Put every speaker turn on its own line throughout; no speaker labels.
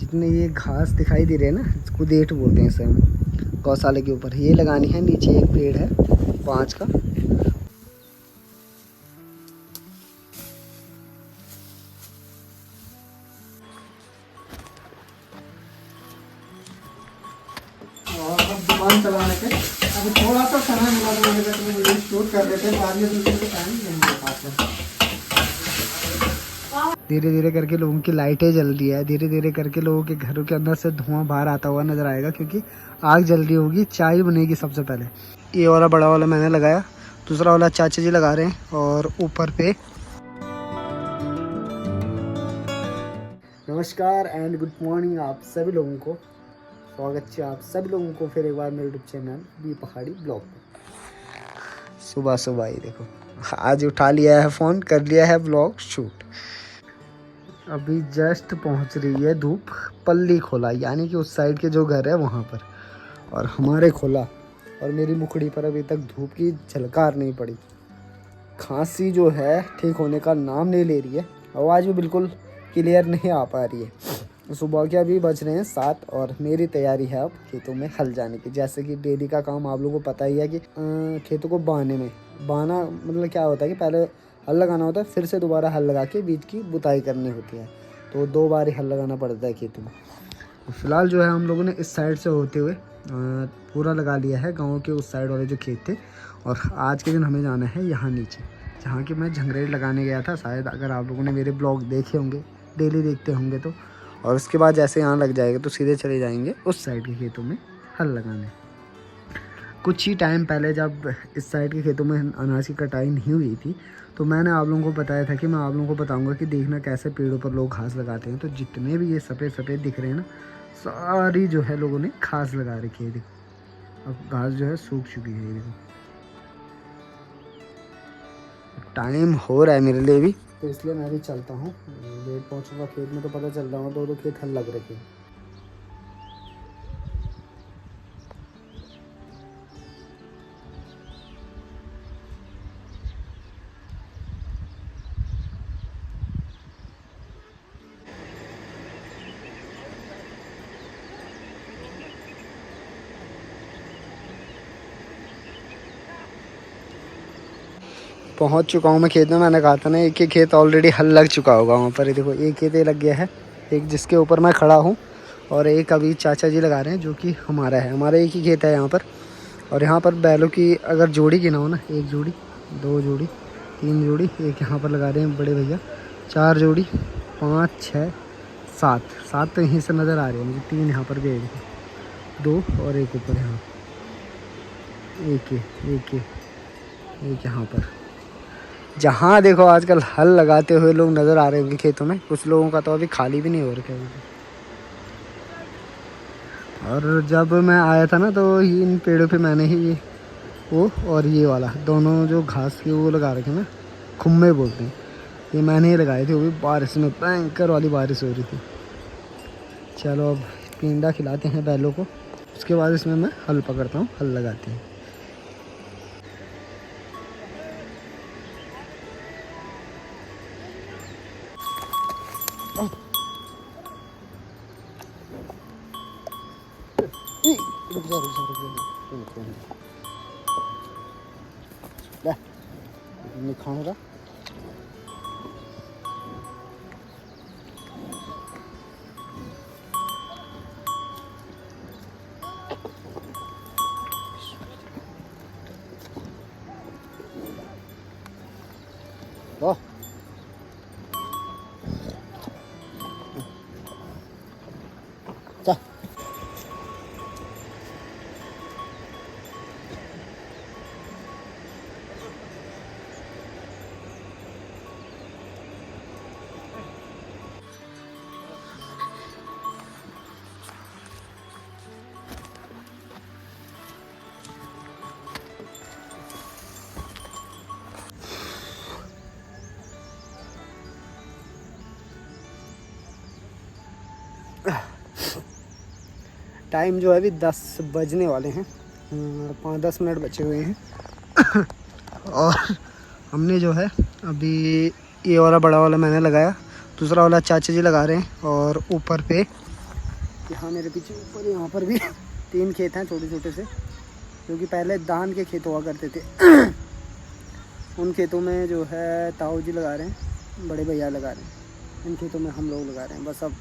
जितने ये घास दिखाई दे रहे हैं ना, इसको देठ बोलते हैं इसे हम। गौशाला के ऊपर ये लगानी है। नीचे एक पेड़ है 5 का। और अब दुकान चलाने के अभी थोड़ा सा समय मिला तो मैंने कहा तुम्हें वीडियो शूट कर देते हैं, बाद में दूसरे को टाइम नहीं मिल पाता। धीरे धीरे करके लोगों की लाइटें जल रही है, धीरे धीरे करके लोगों के घरों के अंदर से धुआं बाहर आता हुआ नजर आएगा, क्योंकि आग जल रही होगी। चाय बनेगी सबसे पहले। ये वाला बड़ा वाला मैंने लगाया, दूसरा वाला चाचा जी लगा रहे हैं। और ऊपर पे नमस्कार एंड गुड मॉर्निंग आप सभी लोगों को। स्वागत है आप सभी लोगों को फिर एक बार मेरे यूट्यूब चैनल बी पहाड़ी ब्लॉग में। सुबह सुबह ही देखो, आज उठा लिया है फ़ोन, कर लिया है ब्लॉग शूट। अभी जस्ट पहुंच रही है धूप पल्ली खोला, यानी कि उस साइड के जो घर है वहाँ पर, और हमारे खोला। और मेरी मुखड़ी पर अभी तक धूप की झलकार नहीं पड़ी। खांसी जो है ठीक होने का नाम नहीं ले रही है, आवाज़ भी बिल्कुल क्लियर नहीं आ पा रही है। सुबह के अभी बज रहे हैं 7 और मेरी तैयारी है अब खेतों में हल जाने की। जैसे कि डेली का काम आप लोगों को पता ही है कि खेतों को बाना मतलब क्या होता है कि पहले हल लगाना होता है, फिर से दोबारा हल लगा के बीज की बुताई करनी होती है। तो 2 बार ही हल लगाना पड़ता है खेतों में। फिलहाल जो है हम लोगों ने इस साइड से होते हुए पूरा लगा लिया है गाँव के उस साइड वाले जो खेत थे। और आज के दिन हमें जाना है यहाँ नीचे, जहाँ कि मैं झंगरेड लगाने गया था। शायद अगर आप लोगों ने मेरे ब्लॉग देखे होंगे, डेली देखते होंगे तो। और उसके बाद जैसे यहाँ लग जाएगा तो सीधे चले जाएंगे उस साइड के खेतों में हल लगाने। कुछ ही टाइम पहले जब इस साइड के खेतों में अनाज की कटाई नहीं हुई थी, तो मैंने आप लोगों को बताया था कि मैं आप लोगों को बताऊंगा कि देखना कैसे पेड़ों पर लोग घास लगाते हैं। तो जितने भी ये सफ़ेद सफ़ेद दिख रहे हैं ना, सारी जो है लोगों ने घास लगा रखी है। देखो अब घास जो है सूख चुकी है। देखो टाइम हो रहा है मेरे लिए भी, तो इसलिए मैं भी चलता हूँ। लेट पहुँचूँगा खेत में तो पता चल रहा हूँ 2-2 खेत हल लग रखे हैं। पहुंच चुका हूं मैं खेत में। मैंने कहा था ना एक ही खेत ऑलरेडी हल लग चुका होगा वहाँ पर। देखो एक खेत लग गया है, एक जिसके ऊपर मैं खड़ा हूँ, और एक अभी चाचा जी लगा रहे हैं जो कि हमारा है। हमारा एक ही खेत है यहाँ पर। और यहाँ पर बैलों की अगर जोड़ी गिनाओ ना, 1 जोड़ी 2 जोड़ी 3 जोड़ी, एक यहाँ पर लगा रहे हैं बड़े भैया, 4 जोड़ी 5 6 7 तो यहीं से नज़र आ रही है मुझे। 3 यहाँ पर भी है, 2 और एक ऊपर यहाँ, एक यहाँ पर। जहाँ देखो आजकल हल लगाते हुए लोग नज़र आ रहे होंगे खेतों में। कुछ लोगों का तो अभी खाली भी नहीं हो रखा है। और जब मैं आया था ना, तो इन पेड़ों पे मैंने ही वो और ये वाला दोनों जो घास के वो लगा रखे ना, खुम्बे बोलते हैं, ये मैंने ही लगाए थे। वो भी बारिश में, भयंकर वाली बारिश हो रही थी। चलो अब पिंडा खिलाते हैं बैलों को, उसके बाद इसमें मैं हल पकड़ता हूँ, हल लगाते हैं। खाऊंगा तो टाइम जो है अभी 10 बजने वाले हैं, 5-10 मिनट बचे हुए हैं। और हमने जो है अभी ये वाला बड़ा वाला मैंने लगाया, दूसरा वाला चाचा जी लगा रहे हैं। और ऊपर पे यहाँ मेरे पीछे ऊपर यहाँ पर भी 3 खेत हैं छोटे छोटे से, जो कि पहले धान के खेत हुआ करते थे। उन खेतों में जो है ताऊ जी लगा रहे हैं, बड़े भैया लगा रहे हैं। इन खेतों में हम लोग लगा रहे हैं। बस अब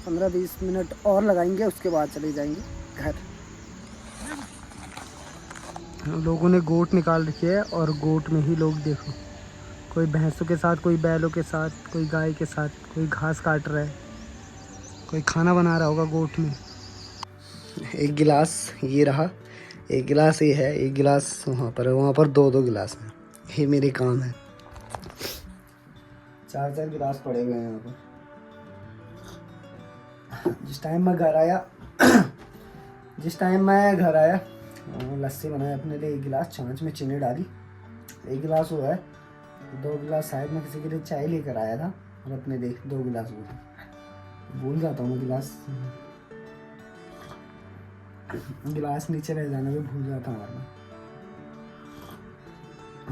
15-20 मिनट और लगाएंगे, उसके बाद चले जाएंगे घर। लोगों ने गोट निकाल रखी है और गोट में ही लोग देखो, कोई भैंसों के साथ, कोई बैलों के साथ, कोई गाय के साथ, कोई घास काट रहा है, कोई खाना बना रहा होगा गोट में। एक गिलास ये रहा, एक गिलास ये है, एक गिलास वहाँ पर है, वहाँ पर 2-2 गिलास हैं। ये मेरे काम है। 4-4 गिलास पड़े हुए हैं यहाँ पर। जिस टाइम मैं घर आया लस्सी बनाया अपने लिए, 1 गिलास छाछ में चीनी डाली, 1 गिलास हुआ है। 2 गिलास शायद मैं किसी के लिए चाय लेकर आया था और अपने लिए 2 गिलास हुआ। भूल जाता हूँ मैं गिलास नीचे रह जाने में भूल जाता हूँ मैं।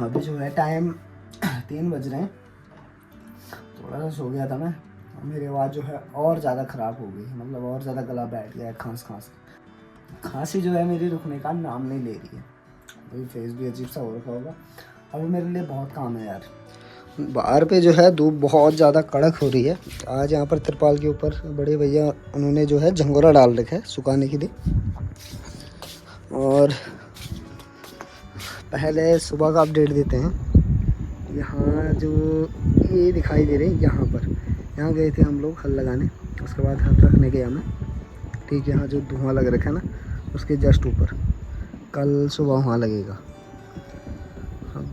अभी जो है टाइम 3 बज रहे हैं। थोड़ा सा सो गया था मैं, मेरी आवाज़ जो है और ज़्यादा ख़राब हो गई, मतलब और ज़्यादा गला बैठ गया है। खांसी जो है मेरी रुकने का नाम नहीं ले रही है। अभी फेस भी अजीब सा हो रखा होगा। अभी मेरे लिए बहुत काम है यार। बाहर पे जो है धूप बहुत ज़्यादा कड़क हो रही है। आज यहाँ पर तिरपाल के ऊपर बड़े भैया उन्होंने जो है झंगोरा डाल रखा है सुखाने के लिए। और पहले सुबह का अपडेट देते हैं। यहाँ जो ये दिखाई दे रही है, यहाँ गए थे हम लोग हल लगाने, उसके बाद हल रखने गया मैं। ठीक है, यहाँ जो धुआं लग रखा है ना, उसके जस्ट ऊपर कल सुबह वहाँ लगेगा।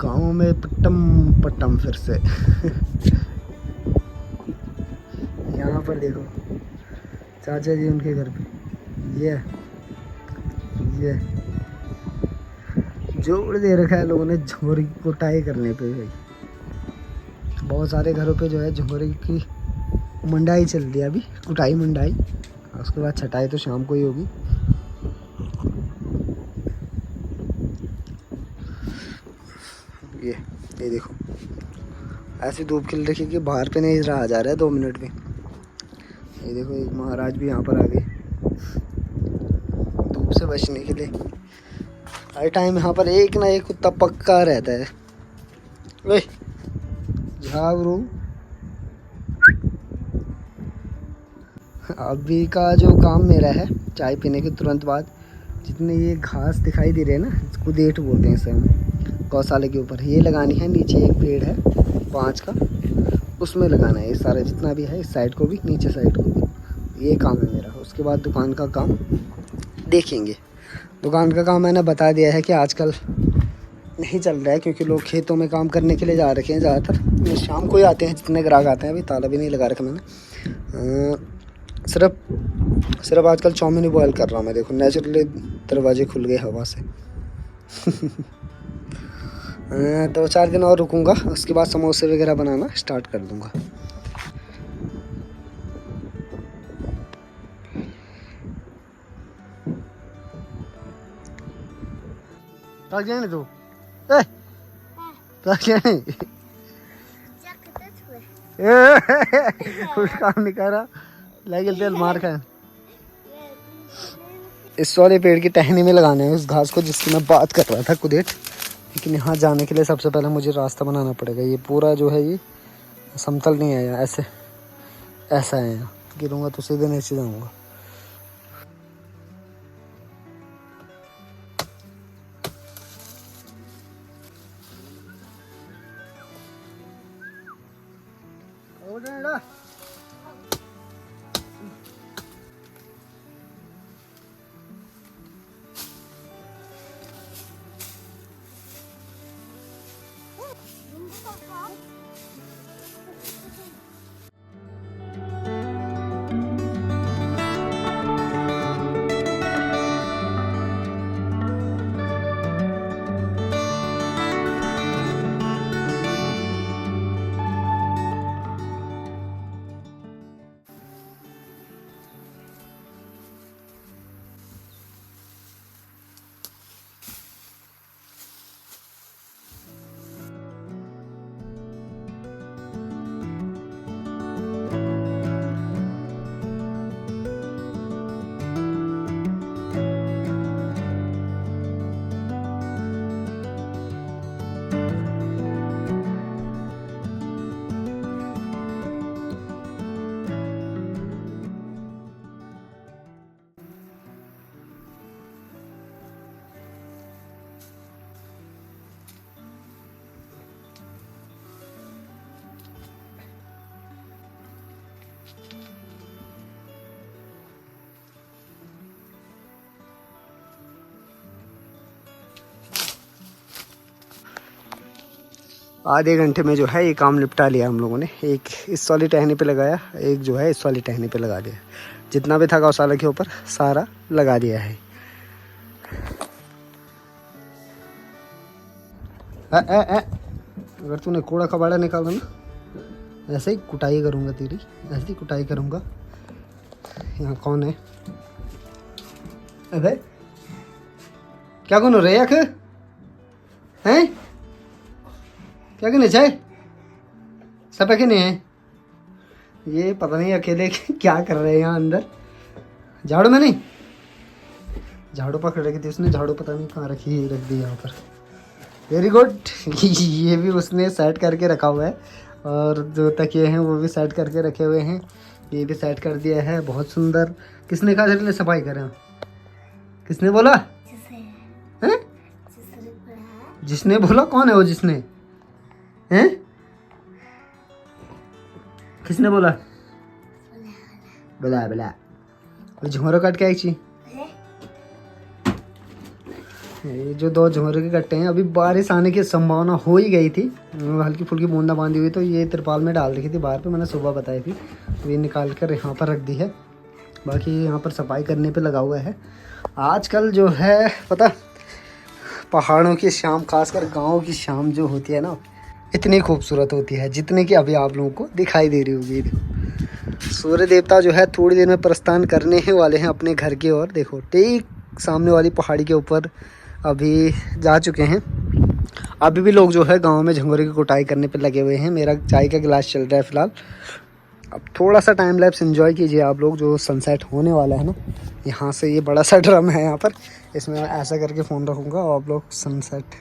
गाँव में पट्टम फिर से। यहाँ पर देखो चाचा जी उनके घर पे, ये जोड़ दे रखा है लोगों ने झंगोरे की कुटाई करने पे। भाई बहुत सारे घरों पे जो है झंगोरे की मंडाई चल रही है अभी, कुटाई मंडाई, उसके बाद छटाई तो शाम को ही होगी। ये देखो ऐसी धूप खिल रखी कि बाहर पे नहीं रहा जा रहा है 2 मिनट में। ये देखो एक महाराज भी यहाँ पर आ गए धूप से बचने के लिए। हर टाइम यहाँ पर एक ना एक कुत्ता पक्का रहता है। वे झागरू अभी का जो काम मेरा है, चाय पीने के तुरंत बाद जितने ये घास दिखाई दे रहे हैं ना, इसको देठ बोलते हैं इसे हम, गौशाले के ऊपर ये लगानी है। नीचे एक पेड़ है 5 का, उसमें लगाना है ये सारा जितना भी है, इस साइड को भी नीचे साइड को भी। ये काम है मेरा। उसके बाद दुकान का काम देखेंगे। दुकान का काम मैंने बता दिया है कि आजकल नहीं चल रहा है, क्योंकि लोग खेतों में काम करने के लिए जा रखे हैं ज़्यादातर। शाम को ही आते हैं जितने ग्राहक आते हैं। अभी ताला भी नहीं लगा रखा मैंने। सिर्फ आजकल चाउमीन ही बॉयल कर रहा हूँ मैं। देखो नेचुरली दरवाजे खुल गए हवा से। 2-4 दिन और रुकूंगा, उसके बाद समोसे वगैरह बनाना स्टार्ट कर दूंगा। थक जाए तू, थक जाए। कुछ काम नहीं कर रहा, लगे तेल मार खाए। इस वाले पेड़ की टहनी में लगाने है उस घास को जिसकी मैं बात कर रहा था कुदेट। लेकिन यहाँ जाने के लिए सबसे पहले मुझे रास्ता बनाना पड़ेगा। ये पूरा जो है ये समतल नहीं है, ऐसे ऐसा है। यहाँ गिरूँगा तो सीधे नीचे जाऊँगा। आधे घंटे में जो है ये काम निपटा लिया हम लोगों ने। एक इस वाली टहनी पे लगाया, एक जो है इस वाली टहनी पे लगा दिया। जितना भी था गौशाला के ऊपर सारा लगा दिया है। अगर तूने कूड़ा कबाड़ा निकाला ना, ऐसे ही कुटाई करूँगा तेरी, ऐसे ही कुटाई करूँगा। यहाँ कौन है? अबे क्या कौन हो रहे हैं? क्या कहने चाहे सब कहने हैं? ये पता नहीं अकेले क्या कर रहे हैं यहाँ अंदर। झाड़ू में नहीं, झाड़ू पकड़ रखी थी उसने, झाड़ू पता नहीं कहाँ रखी, रख दी यहाँ पर। Very good. ये भी उसने सेट करके रखा हुआ है और जो तकिए हैं वो भी सेट करके रखे हुए हैं। ये भी सेट कर दिया है, बहुत सुंदर। किसने कहा तेरे लिए सफाई करें? किसने बोला? हैं? जिसने बोला? कौन है वो जिसने? हैं? किसने बोला? बोला बोला वो झुमरो काट के आई छी। ये जो 2 झुमरे के कट्टे हैं, अभी बारिश आने की संभावना हो ही गई थी, हल्की फुल्की बूंदा बांधी हुई, तो ये तिरपाल में डाल रखी थी बाहर पे, मैंने सुबह बताई थी। तो ये निकाल कर यहाँ पर रख दी है। बाकी यहाँ पर सफाई करने पे लगा हुआ है। आजकल जो है पता, पहाड़ों की शाम, खासकर गाँव की शाम जो होती है ना, इतनी खूबसूरत होती है जितने की अभी आप लोगों को दिखाई दे रही होगी। देखो सूर्य देवता जो है थोड़ी देर में प्रस्थान करने ही वाले हैं अपने घर की ओर। देखो ठीक सामने वाली पहाड़ी के ऊपर अभी जा चुके हैं। अभी भी लोग जो है गांव में झंगोरे की कुटाई करने पे लगे हुए हैं। मेरा चाय का गिलास चल रहा है फिलहाल। अब थोड़ा सा टाइम लैप्स एंजॉय कीजिए आप लोग, जो सनसेट होने वाला है ना। यहाँ से ये बड़ा सा ड्रम है यहाँ पर, इसमें ऐसा करके फ़ोन रखूँगा और आप लोग सनसेट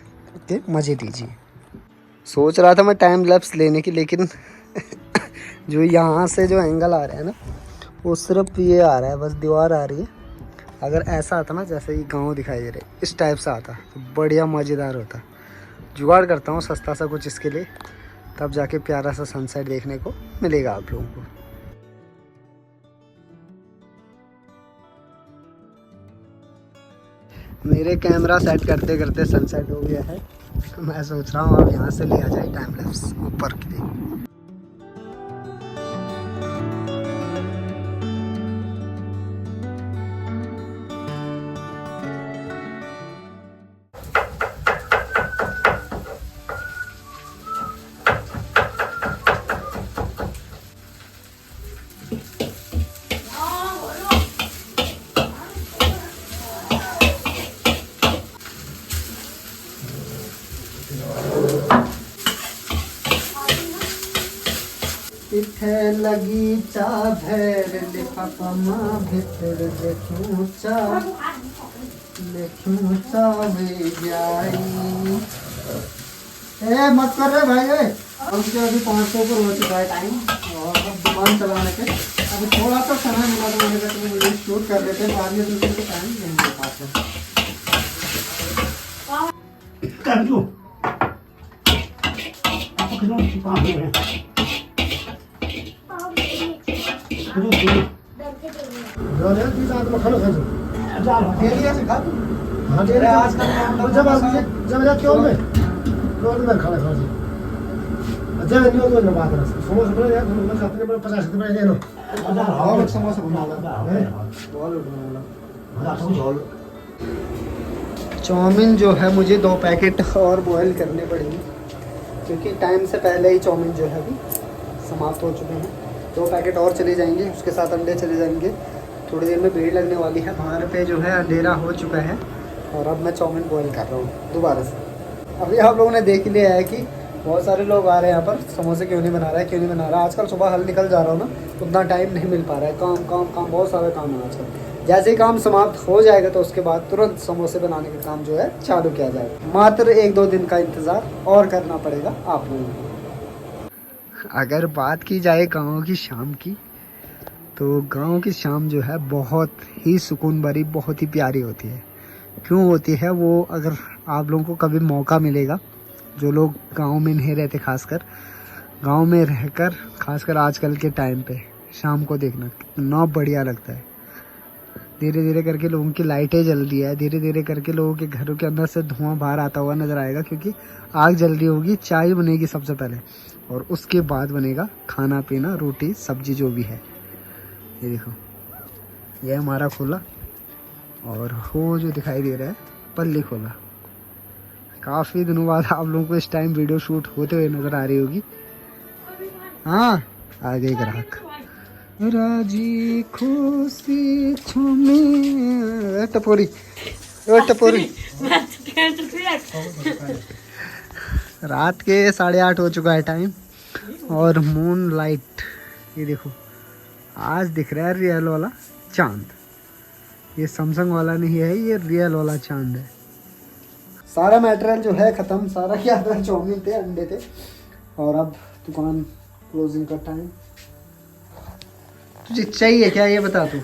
के मज़े लीजिए। सोच रहा था मैं टाइम लैप्स लेने की, लेकिन जो यहाँ से जो एंगल आ रहा है ना, वो सिर्फ ये आ रहा है, बस दीवार आ रही है। अगर ऐसा आता ना, जैसे ये गांव दिखाई दे रहे, इस टाइप से आता तो बढ़िया मज़ेदार होता। जुगाड़ करता हूँ सस्ता सा कुछ इसके लिए, तब जाके प्यारा सा सनसेट देखने को मिलेगा आप लोगों को। मेरे कैमरा सेट करते करते सनसेट हो गया है। मैं सोच रहा हूँ अब यहाँ से लिया जाए टाइम लैप्स ऊपर के लिए। इथे लगी चा भैर लिफाफा भीतर देखूं चा वे जाई। ए मत कर रहे भाई। हमसे अभी 500 पर हो चुका है टाइम और अब दुकान चलाने के। अभी थोड़ा सा समय मिला तो मैंने कहा वीडियो शूट कर लेते हैं, बाद में दूसरे को टाइम नहीं दे पाते। कर दो चाउमीन जो है मुझे 2 पैकेट और बॉयल करने पड़ेंगे, क्योंकि टाइम से पहले ही चाउमीन जो है अभी समाप्त हो चुके हैं। 2 पैकेट और चले जाएंगे, उसके साथ अंडे चले जाएंगे। थोड़ी देर में भीड़ लगने वाली है। बाहर पे जो है अंधेरा हो चुका है और अब मैं चाउमीन बॉयल कर रहा हूँ दोबारा से। अभी आप लोगों ने देख लिया है कि बहुत सारे लोग आ रहे हैं यहाँ पर, समोसे क्यों नहीं बना रहा है, क्यों नहीं बना रहा है। आजकल सुबह हल निकल जा रहा हूँ ना, उतना टाइम नहीं मिल पा रहा है। काम काम काम, बहुत सारे काम है आजकल। जैसे ही काम समाप्त हो जाएगा तो उसके बाद तुरंत समोसे बनाने का काम जो है चालू किया जाएगा। मात्र 1-2 दिन का इंतज़ार और करना पड़ेगा आप लोगों को। अगर बात की जाए गाँव की शाम की, तो गांव की शाम जो है बहुत ही सुकून भरी, बहुत ही प्यारी होती है। क्यों होती है वो, अगर आप लोगों को कभी मौका मिलेगा, जो लोग गांव में नहीं रहते, खासकर गांव में रहकर, खासकर आजकल के टाइम पे शाम को देखना कितना बढ़िया लगता है। धीरे धीरे करके लोगों की लाइटें जल रही है, धीरे धीरे करके लोगों के घरों के अंदर से धुआं बाहर आता हुआ नजर आएगा, क्योंकि आग जल रही होगी। चाय बनेगी सबसे पहले और उसके बाद बनेगा खाना पीना, रोटी सब्जी जो भी है। ये देखो, ये हमारा खोला और वो जो दिखाई दे रहा है पल्ली खोला। काफ़ी दिनों बाद आप लोगों को इस टाइम वीडियो शूट होते हुए नज़र आ रही होगी। हाँ, आ गई ग्राहक। राजी खुशी छुमी टपोरी, टपोरी। रात के 8:30 हो चुका है टाइम और मून लाइट, ये देखो आज दिख रहा है रियल वाला चांद। ये सैमसंग वाला नहीं है, ये रियल वाला चांद है। सारा मटेरियल जो है ख़त्म, सारा क्या था, चाउमीन थे, अंडे थे और अब दुकान क्लोजिंग का टाइम। तुझे चाहिए क्या ये बता तू?